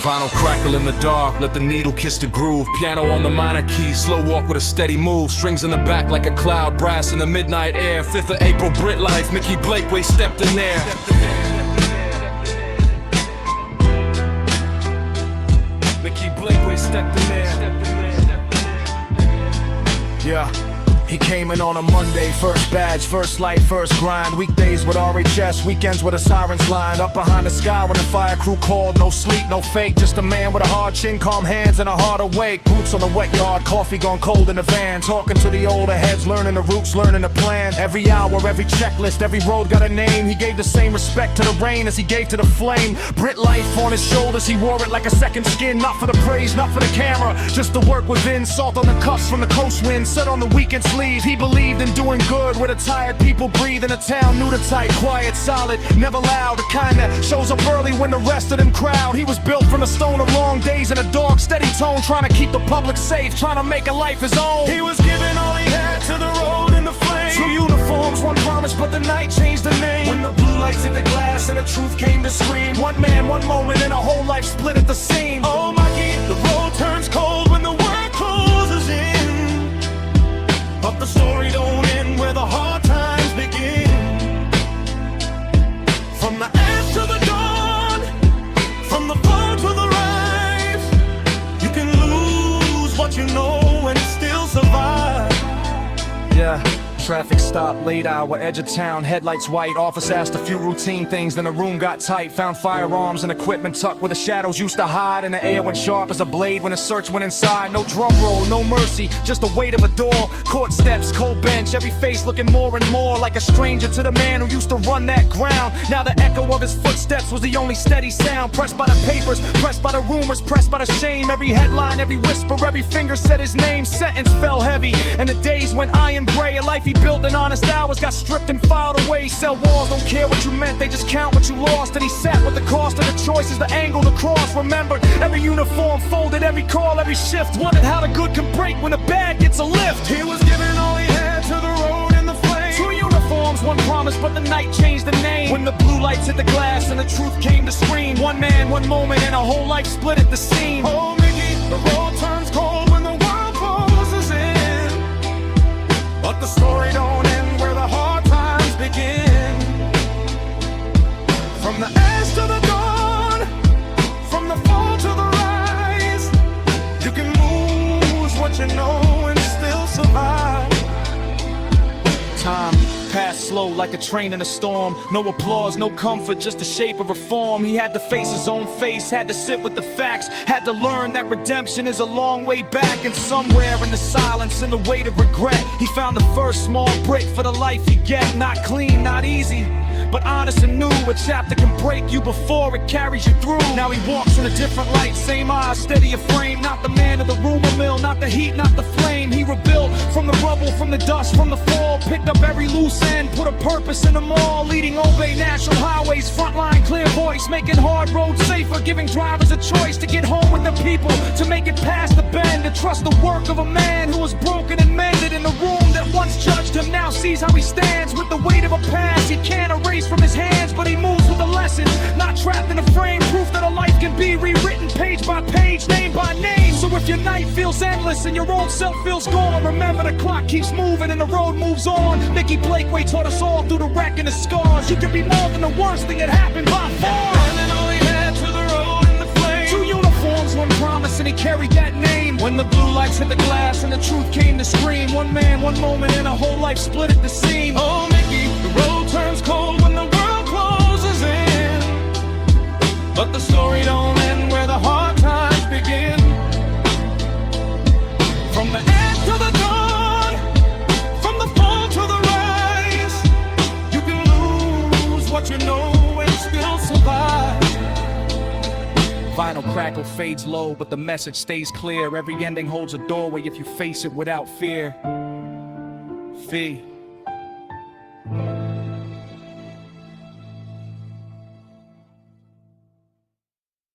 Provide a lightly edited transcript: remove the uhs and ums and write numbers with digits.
Vinyl crackle in the dark, let the needle kiss the groove. Piano on the minor key, slow walk with a steady move. Strings in the back like a cloud, brass in the midnight air. 5th of April, Brit Life, Mickey Blakeway stepped in there. Mickey Blakeway stepped in there. Yeah. He came in on a Monday, first badge, first light, first grind. Weekdays with RHS, weekends with the sirens lined up behind the sky when the fire crew called. No sleep, no fake, just a man with a hard chin, calm hands and a heart awake. Boots on the wet yard, coffee gone cold in the van. Talking to the older heads, learning the roots, learning the plan. Every hour, every checklist, every road got a name. He gave the same respect to the rain as he gave to the flame. Brit Life on his shoulders, he wore it like a second skin. Not for the praise, not for the camera, just the work within. Salt on the cuffs from the coast wind, set on the weekend sleeve. He believed in doing good where the tired people breathe. In a town new to tight, quiet, solid, never loud. The kind that shows up early when the rest of them crowd. He was built from the stone of long days in a dark, steady tone, trying to keep the public safe, trying to make a life his own. He was giving all he had to the road and the flame. 2 uniforms, 1 promise, but the night changed the name. When the blue lights hit the glass and the truth came to scream. 1 man, 1 moment, and a whole life split at the seam. Oh Mikey, the road turns cold when the world closes in. But the story don't end where the hard times begin. From the ash to the dawn, from the fall to the rise, you can lose what you know and still survive. Yeah. Traffic stop, late hour, edge of town, headlights white. Officer asked a few routine things, then the room got tight. Found firearms and equipment tucked where the shadows used to hide. And the air went sharp as a blade when a search went inside. No drum roll, no mercy, just the weight of a door. Court steps, cold bench, every face looking more and more like a stranger to the man who used to run that ground. Now the echo of his footsteps was the only steady sound. Pressed by the papers, pressed by the rumors, pressed by the shame. Every headline, every whisper, every finger said his name. Sentence fell heavy, and the days went iron gray. A life he built in honest hours got stripped and filed away. Cell walls don't care what you meant, they just count what you lost. And he sat with the cost of the choices, the angle, the cross. Remembered every uniform, folded every call, every shift. Wondered how the good can break when the bad gets a lift. He was giving all he had to the road and the flame. 2 uniforms, 1 promise, but the night changed the name. When the blue lights hit the glass and the truth came to scream. 1 man, 1 moment, and a whole life split at the seam. Oh Mickey, the road turns cold when the world closes in. But the story don't end where the hard times begin. From the ash to the dawn, from the fall to the rise, you can lose what you know and still survive. Time passed slow like a train in a storm. No applause, no comfort, just the shape of reform. He had to face his own face, had to sit with the facts, had to learn that redemption is a long way back. And somewhere in the silence, in the weight of regret, he found the first small brick for the life he get. Not clean, not easy, but honest and new. A chapter can break you before it carries you through. Now he walks in a different light, same eyes, steady a frame. Not the man of the rumor mill, not the heat, not the flame. He rebuilt from the rubble, from the dust, from the fall. Picked up every loose end, put a purpose in them all. Leading Obey National Highways, frontline clear voice. Making hard roads safer, giving drivers a choice to get home with the people, to make it past the bend. To trust the work of a man who was broken and mended. In the room that once judged him now sees how he stands. With the weight of a past he can't erase from his hands, but he moves with a lesson, not trapped in a frame. Proof that a life can be rewritten page by page, name by name. So if your night feels endless and your old self feels gone, remember the clock keeps moving and the road moves on. Mickey Blakeway taught us all through the wreck and the scars. You can be more than the worst thing that happened by far. And then all he had to the road and the flame. 2 uniforms, 1 promise, and he carried that name. When the blue lights hit the glass and the truth came to scream. 1 man, 1 moment, and a whole life split at the seam. Oh Mickey, the road turns cold when the world closes in. But the story don't end where the hard times begin. From the edge to the dawn, from the fall to the rise, you can lose what you know and still survive. Vinyl crackle fades low, but the message stays clear. Every ending holds a doorway if you face it without fear. Fee.